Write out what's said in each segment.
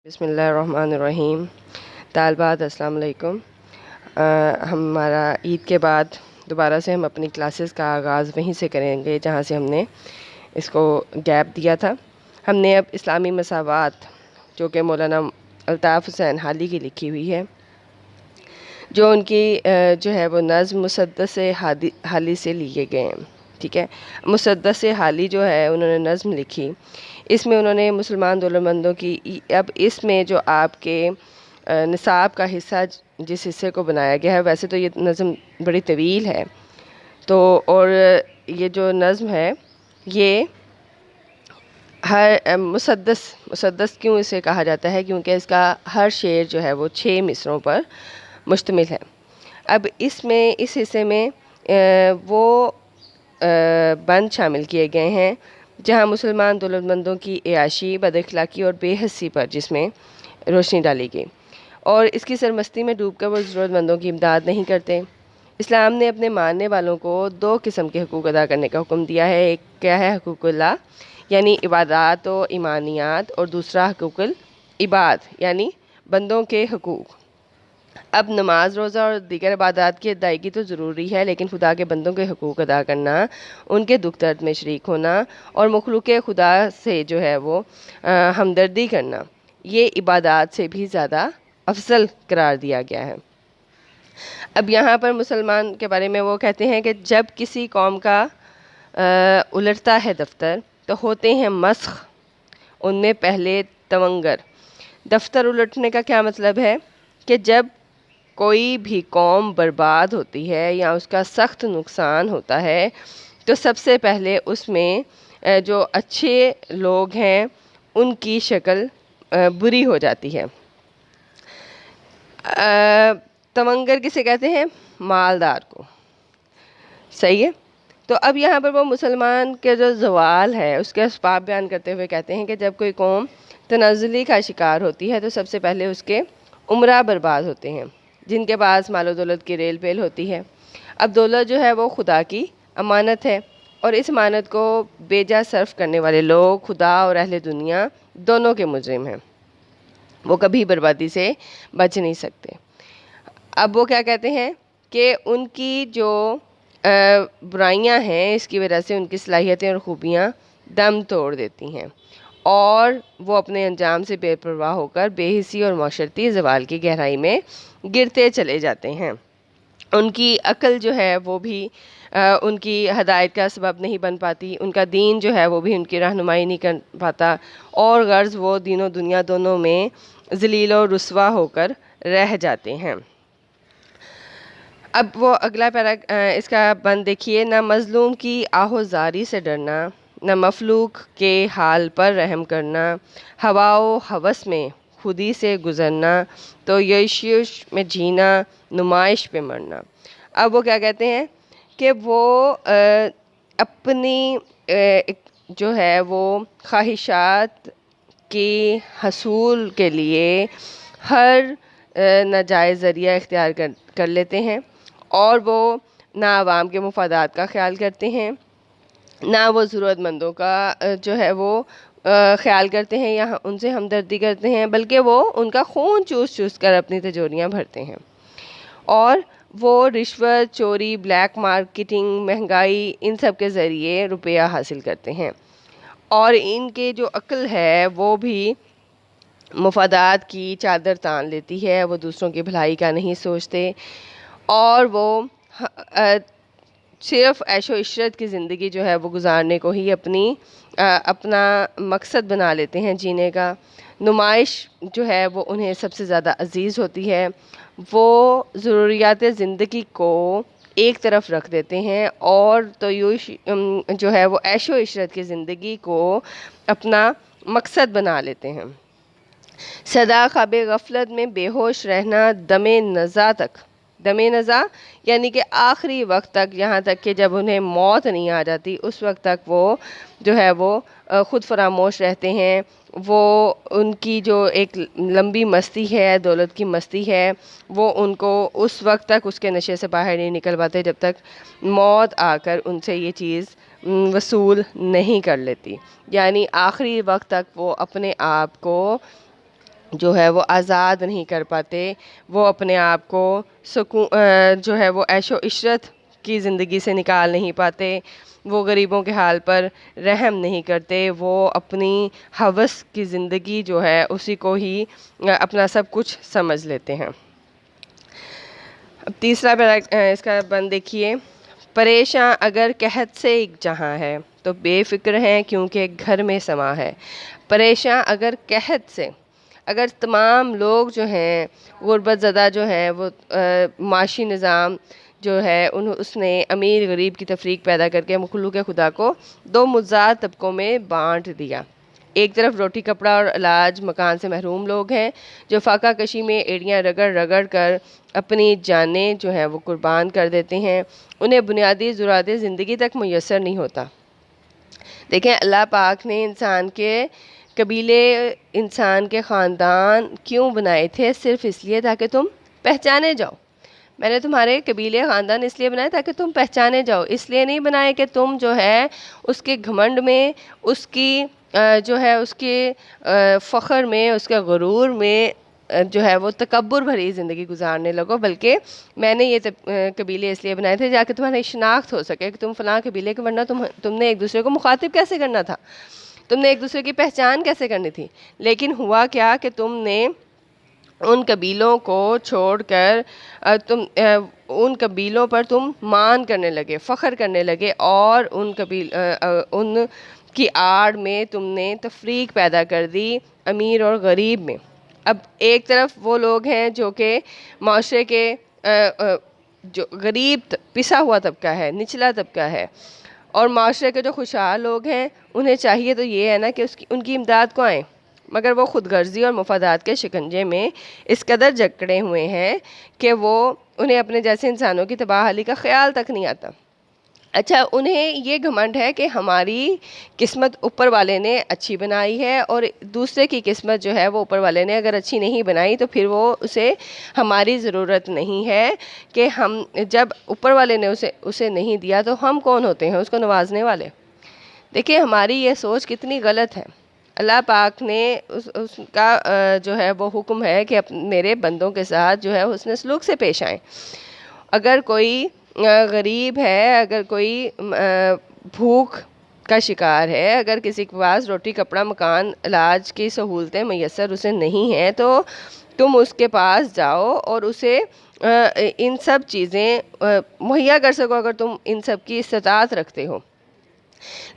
بسم اللہ الرحمن الرحیم۔ طالبات السلام علیکم۔ ہمارا عید کے بعد دوبارہ سے ہم اپنی کلاسز کا آغاز وہیں سے کریں گے جہاں سے ہم نے اس کو گیپ دیا تھا۔ ہم نے اب اسلامی مساوات جو کہ مولانا الطاف حسین حالی کی لکھی ہوئی ہے، جو ان کی جو ہے وہ نظم مسدس حالی سے لیے گئے ہیں، ٹھیک ہے۔ مسدس حالی جو ہے انہوں نے نظم لکھی، اس میں انہوں نے مسلمان دولتمندوں کی اب اس میں جو آپ کے نصاب کا حصہ جس حصے کو بنایا گیا ہے، ویسے تو یہ نظم بڑی طویل ہے، تو اور یہ جو نظم ہے یہ ہر مسدس کیوں اسے کہا جاتا ہے، کیونکہ اس کا ہر شعر جو ہے وہ 6 مصروں پر مشتمل ہے۔ اب اس حصے میں وہ بند شامل کیے گئے ہیں جہاں مسلمان دولتمندوں کی عیاشی، بد اخلاقی اور بے حسی پر جس میں روشنی ڈالی گئی، اور اس کی سرمستی میں ڈوب کر وہ ضرورت مندوں کی امداد نہیں کرتے۔ اسلام نے اپنے ماننے والوں کو 2 قسم کے حقوق ادا کرنے کا حکم دیا ہے۔ ایک کیا ہے؟ حقوق اللہ یعنی عبادات و ایمانیات، اور دوسرا حقوق العباد یعنی بندوں کے حقوق۔ اب نماز، روزہ اور دیگر عبادات کی ادائیگی تو ضروری ہے، لیکن خدا کے بندوں کے حقوق ادا کرنا، ان کے دکھ درد میں شریک ہونا اور مخلوق خدا سے جو ہے وہ ہمدردی کرنا، یہ عبادات سے بھی زیادہ افضل قرار دیا گیا ہے۔ اب یہاں پر مسلمان کے بارے میں وہ کہتے ہیں کہ جب کسی قوم کا الٹتا ہے دفتر تو ہوتے ہیں مسخ ان میں پہلے تونگر۔ دفتر الٹنے کا کیا مطلب ہے کہ جب کوئی بھی قوم برباد ہوتی ہے یا اس کا سخت نقصان ہوتا ہے تو سب سے پہلے اس میں جو اچھے لوگ ہیں ان کی شکل بری ہو جاتی ہے۔ تونگر کسے کہتے ہیں؟ مالدار کو، صحیح ہے۔ تو اب یہاں پر وہ مسلمان کے جو زوال ہے اس کے اسباب بیان کرتے ہوئے کہتے ہیں کہ جب کوئی قوم تنزلی کا شکار ہوتی ہے تو سب سے پہلے اس کے امراء برباد ہوتے ہیں جن کے پاس مال و دولت کی ریل پیل ہوتی ہے۔ اب دولت جو ہے وہ خدا کی امانت ہے، اور اس امانت کو بیجا صرف کرنے والے لوگ خدا اور اہل دنیا دونوں کے مجرم ہیں، وہ کبھی بربادی سے بچ نہیں سکتے۔ اب وہ کیا کہتے ہیں کہ ان کی جو برائیاں ہیں اس کی وجہ سے ان کی صلاحیتیں اور خوبیاں دم توڑ دیتی ہیں، اور وہ اپنے انجام سے بے پرواہ ہو کر بے حسی اور معاشرتی زوال کی گہرائی میں گرتے چلے جاتے ہیں۔ ان کی عقل جو ہے وہ بھی ان کی ہدایت کا سبب نہیں بن پاتی، ان کا دین جو ہے وہ بھی ان کی رہنمائی نہیں کر پاتا، اور غرض وہ دین و دنیا دونوں میں ذلیل و رسوا ہو کر رہ جاتے ہیں۔ اب وہ اگلا اس کا بند دیکھیے، نہ مظلوم کی آہوزاری سے ڈرنا، نہ مفلوق کے حال پر رحم کرنا، ہوا و ہوس میں خودی سے گزرنا، تو یشیش میں جینا، نمائش پہ مرنا۔ اب وہ کیا کہتے ہیں کہ وہ اپنی جو ہے وہ خواہشات کی حصول کے لیے ہر ناجائز ذریعہ اختیار کر لیتے ہیں، اور وہ نہ عوام کے مفادات کا خیال کرتے ہیں، نہ وہ ضرورت مندوں کا جو ہے وہ خیال کرتے ہیں یا ان سے ہمدردی کرتے ہیں، بلکہ وہ ان کا خون چوس چوس کر اپنی تجوریاں بھرتے ہیں، اور وہ رشوت، چوری، بلیک مارکیٹنگ، مہنگائی، ان سب کے ذریعے روپیہ حاصل کرتے ہیں، اور ان کے جو عقل ہے وہ بھی مفادات کی چادر تان لیتی ہے، وہ دوسروں کی بھلائی کا نہیں سوچتے، اور وہ صرف عیش و عشرت کی زندگی جو ہے وہ گزارنے کو ہی اپنا مقصد بنا لیتے ہیں جینے کا۔ نمائش جو ہے وہ انہیں سب سے زیادہ عزیز ہوتی ہے، وہ ضروریات زندگی کو ایک طرف رکھ دیتے ہیں اور تو جو ہے وہ عیش و عشرت کی زندگی کو اپنا مقصد بنا لیتے ہیں۔ سدا خواب غفلت میں بے ہوش رہنا دم نزا یعنی کہ آخری وقت تک، یہاں تک کہ جب انہیں موت نہیں آ جاتی اس وقت تک وہ جو ہے وہ خود فراموش رہتے ہیں۔ وہ ان کی جو ایک لمبی مستی ہے، دولت کی مستی ہے، وہ ان کو اس وقت تک اس کے نشے سے باہر نہیں نکل پاتے جب تک موت آ کر ان سے یہ چیز وصول نہیں کر لیتی، یعنی آخری وقت تک وہ اپنے آپ کو جو ہے وہ آزاد نہیں کر پاتے، وہ اپنے آپ کو سکون جو ہے وہ عیش و عشرت کی زندگی سے نکال نہیں پاتے، وہ غریبوں کے حال پر رحم نہیں کرتے، وہ اپنی ہوس کی زندگی جو ہے اسی کو ہی اپنا سب کچھ سمجھ لیتے ہیں۔ اب تیسرا اس کا بند دیکھیے، پریشاں اگر قحط سے ایک جہاں ہے تو بے فکر ہیں کیونکہ گھر میں سما ہے۔ پریشاں اگر قحط سے، اگر تمام لوگ جو ہیں غربت زدہ جو ہیں، وہ معاشی نظام جو ہے اس نے امیر غریب کی تفریق پیدا کر کے مخلوق خدا کو دو متضاد طبقوں میں بانٹ دیا۔ ایک طرف روٹی کپڑا اور علاج مکان سے محروم لوگ ہیں جو فاقہ کشی میں ایڑیاں رگڑ رگڑ کر اپنی جانیں جو ہیں وہ قربان کر دیتے ہیں، انہیں بنیادی ضروریات زندگی تک میسر نہیں ہوتا۔ دیکھیں، اللہ پاک نے انسان کے قبیلے، انسان کے خاندان کیوں بنائے تھے؟ صرف اس لیے تاکہ تم پہچانے جاؤ۔ میں نے تمہارے قبیلے خاندان اس لیے بنائے تاکہ تم پہچانے جاؤ، اس لیے نہیں بنائے کہ تم جو ہے اس کے گھمنڈ میں، اس کی جو ہے اس کے فخر میں، اس کے غرور میں جو ہے وہ تکبر بھری زندگی گزارنے لگو، بلکہ میں نے یہ قبیلے اس لیے بنائے تھے تاکہ تمہاری شناخت ہو سکے کہ تم فلاں قبیلے کے، ورنہ تم نے ایک دوسرے کو مخاطب کیسے کرنا تھا، تم نے ایک دوسرے کی پہچان کیسے کرنی تھی؟ لیکن ہوا کیا کہ تم نے ان قبیلوں کو چھوڑ کر ان قبیلوں پر تم مان کرنے لگے، فخر کرنے لگے، اور ان کی آڑ میں تم نے تفریق پیدا کر دی امیر اور غریب میں۔ اب ایک طرف وہ لوگ ہیں جو کہ معاشرے کے جو غریب پسا ہوا طبقہ ہے، نچلا طبقہ ہے، اور معاشرے کے جو خوشحال لوگ ہیں انہیں چاہیے تو یہ ہے نا کہ ان کی امداد کو آئیں، مگر وہ خود غرضی اور مفادات کے شکنجے میں اس قدر جکڑے ہوئے ہیں کہ انہیں اپنے جیسے انسانوں کی تباہ حالی کا خیال تک نہیں آتا۔ اچھا، انہیں یہ گھمنڈ ہے کہ ہماری قسمت اوپر والے نے اچھی بنائی ہے، اور دوسرے کی قسمت جو ہے وہ اوپر والے نے اگر اچھی نہیں بنائی تو پھر اسے ہماری ضرورت نہیں ہے، کہ ہم جب اوپر والے نے اسے نہیں دیا تو ہم کون ہوتے ہیں اس کو نوازنے والے؟ دیکھیں، ہماری یہ سوچ کتنی غلط ہے۔ اللہ پاک نے اس کا جو ہے وہ حکم ہے کہ میرے بندوں کے ساتھ جو ہے حسن سلوک سے پیش آئیں۔ اگر کوئی غریب ہے، اگر کوئی بھوک کا شکار ہے، اگر کسی کے پاس روٹی کپڑا مکان علاج کی سہولتیں میسر اسے نہیں ہیں، تو تم اس کے پاس جاؤ اور اسے ان سب چیزیں مہیا کر سکو اگر تم ان سب کی استطاعت رکھتے ہو۔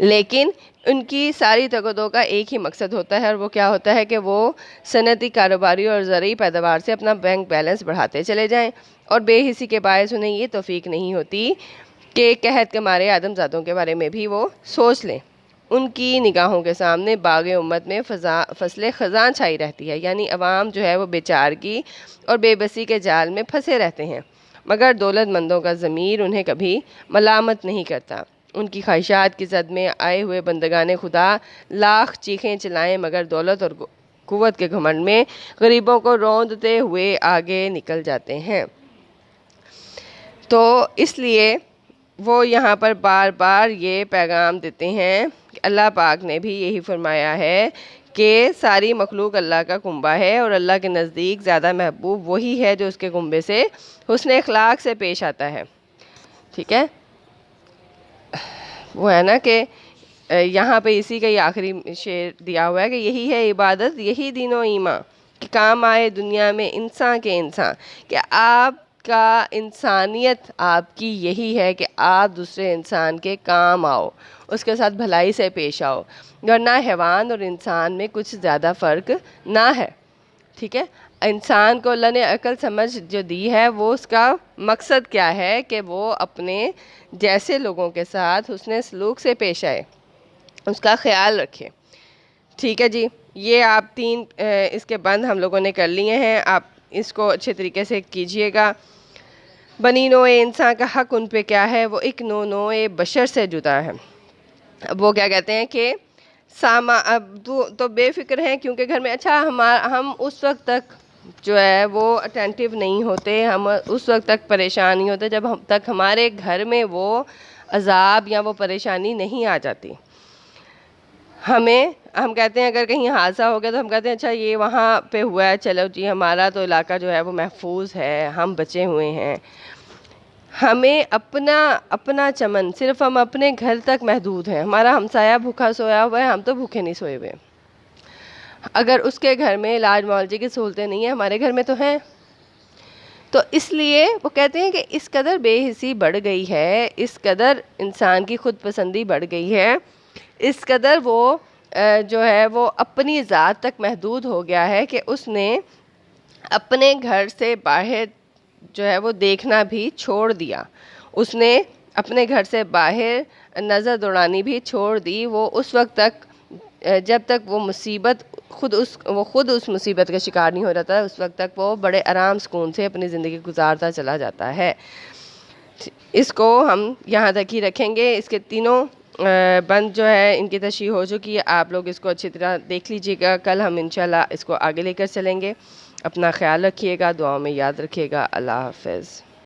لیکن ان کی ساری تگدوں کا ایک ہی مقصد ہوتا ہے، اور وہ کیا ہوتا ہے کہ وہ صنعتی، کاروباری اور زرعی پیداوار سے اپنا بینک بیلنس بڑھاتے چلے جائیں، اور بے حسی کے باعث انہیں یہ توفیق نہیں ہوتی کہ قحط کے مارے آدم زادوں کے بارے میں بھی وہ سوچ لیں۔ ان کی نگاہوں کے سامنے باغ امت میں فصل خزاں چھائی رہتی ہے، یعنی عوام جو ہے وہ بیچارگی اور بے بسی کے جال میں پھنسے رہتے ہیں، مگر دولت مندوں کا ضمیر انہیں کبھی ملامت نہیں کرتا۔ ان کی خواہشات کی زد میں آئے ہوئے بندگان خدا لاکھ چیخیں چلائیں، مگر دولت اور قوت کے گھمنڈ میں غریبوں کو روندتے ہوئے آگے نکل جاتے ہیں۔ تو اس لیے وہ یہاں پر بار بار یہ پیغام دیتے ہیں کہ اللہ پاک نے بھی یہی فرمایا ہے کہ ساری مخلوق اللہ کا کنبہ ہے، اور اللہ کے نزدیک زیادہ محبوب وہی ہے جو اس کے کنبے سے حسن اخلاق سے پیش آتا ہے۔ ٹھیک ہے، وہ ہے نا کہ یہاں پہ اسی کا یہ آخری شعر دیا ہوا ہے کہ یہی ہے عبادت، یہی دین و ایمان، کہ کام آئے دنیا میں انسان کے انسان، کہ آپ کا انسانیت آپ کی یہی ہے کہ آپ دوسرے انسان کے کام آؤ، اس کے ساتھ بھلائی سے پیش آؤ، ورنہ حیوان اور انسان میں کچھ زیادہ فرق نہ ہے۔ ٹھیک ہے، انسان کو اللہ نے عقل سمجھ جو دی ہے، وہ اس کا مقصد کیا ہے کہ وہ اپنے جیسے لوگوں کے ساتھ حسن سلوک سے پیش آئے، اس کا خیال رکھے۔ ٹھیک ہے جی، یہ آپ 3 اس کے بند ہم لوگوں نے کر لیے ہیں، آپ اس کو اچھے طریقے سے کیجئے گا۔ بنی نوع انسان کا حق ان پہ کیا ہے؟ وہ ایک نوع بشر سے جدا ہے۔ اب وہ کیا کہتے ہیں کہ اب تو بے فکر ہیں کیونکہ گھر میں، اچھا ہم اس وقت تک جو ہے وہ اٹینٹیو نہیں ہوتے، ہم اس وقت تک پریشان نہیں ہوتے جب تک ہمارے گھر میں وہ عذاب یا وہ پریشانی نہیں آ جاتی۔ ہمیں ہم کہتے ہیں اگر کہیں حادثہ ہو گیا تو ہم کہتے ہیں اچھا یہ وہاں پہ ہوا ہے، چلو جی ہمارا تو علاقہ جو ہے وہ محفوظ ہے، ہم بچے ہوئے ہیں. ہمیں اپنا چمن صرف ہم اپنے گھر تک محدود ہیں. ہمارا ہمسایہ بھوکا سویا ہوا ہے، ہم تو بھوکے نہیں سوئے ہوئے. اگر اس کے گھر میں علاج معالجے کی سہولتیں نہیں ہیں، ہمارے گھر میں تو ہیں. تو اس لیے وہ کہتے ہیں کہ اس قدر بے حسی بڑھ گئی ہے، اس قدر انسان کی خود پسندی بڑھ گئی ہے، اس قدر وہ جو ہے وہ اپنی ذات تک محدود ہو گیا ہے کہ اس نے اپنے گھر سے باہر جو ہے وہ دیکھنا بھی چھوڑ دیا. اس نے اپنے گھر سے باہر نظر دوڑانی بھی چھوڑ دی. وہ اس وقت تک جب تک وہ مصیبت خود اس مصیبت کا شکار نہیں ہو جاتا، اس وقت تک وہ بڑے آرام سکون سے اپنی زندگی گزارتا چلا جاتا ہے. اس کو ہم یہاں تک ہی رکھیں گے. اس کے تینوں بند جو ہے ان کی تشریح ہو چکی ہے. آپ لوگ اس کو اچھی طرح دیکھ لیجیے گا. کل ہم انشاءاللہ اس کو آگے لے کر چلیں گے. اپنا خیال رکھیے گا، دعاؤں میں یاد رکھیے گا. اللہ حافظ.